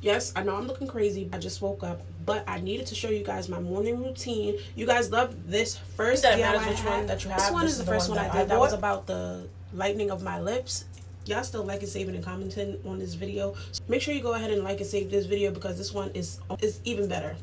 Yes, I know I'm looking crazy. I just woke up, but I needed to show you guys my morning routine. You guys love this first DIY matters which one that you have. This one is the first one I did. That was about the lightening of my lips. Y'all still like and saving and commenting on this video. So make sure you go ahead and like and save this video because this one is even better.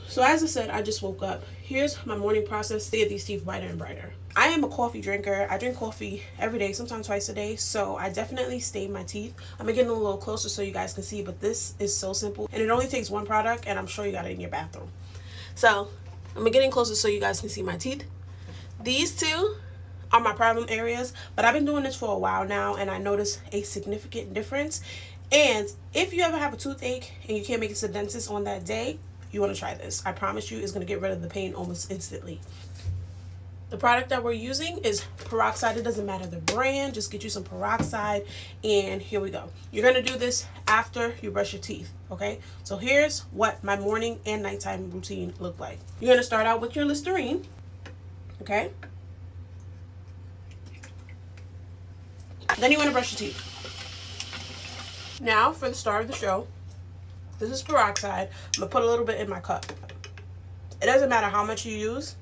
So as I said, I just woke up. Here's my morning process to get these teeth whiter and brighter. I am a coffee drinker. I drink coffee every day, sometimes twice a day. So I definitely stain my teeth. I'm gonna get a little closer so you guys can see, but this is so simple. And it only takes one product, and I'm sure you got it in your bathroom. So I'm getting closer so you guys can see my teeth. These two are my problem areas, but I've been doing this for a while now, and I noticed a significant difference. And if you ever have a toothache and you can't make it to the dentist on that day, you want to try this. I promise you it's going to get rid of the pain almost instantly. The product that we're using is peroxide. It doesn't matter the brand, just get you some peroxide, and here we go. You're going to do this after you brush your teeth, okay? So here's what my morning and nighttime routine look like. You're going to start out with your Listerine, okay? Then you want to brush your teeth. Now for the start of the show, this is peroxide. I'm going to put a little bit in my cup. It doesn't matter how much you use.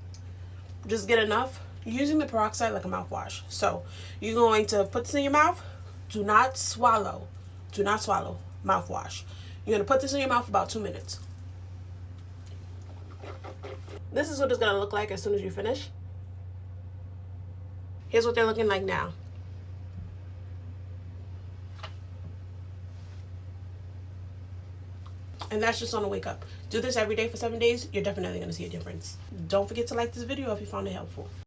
Just get enough. You're using the peroxide like a mouthwash. So you're going to put this in your mouth. Do not swallow. Do not swallow. Mouthwash. You're going to put this in your mouth for about 2 minutes. This is what it's going to look like as soon as you finish. Here's what they're looking like now. And that's just on the wake up. Do this every day for 7 days. You're definitely going to see a difference. Don't forget to like this video if you found it helpful.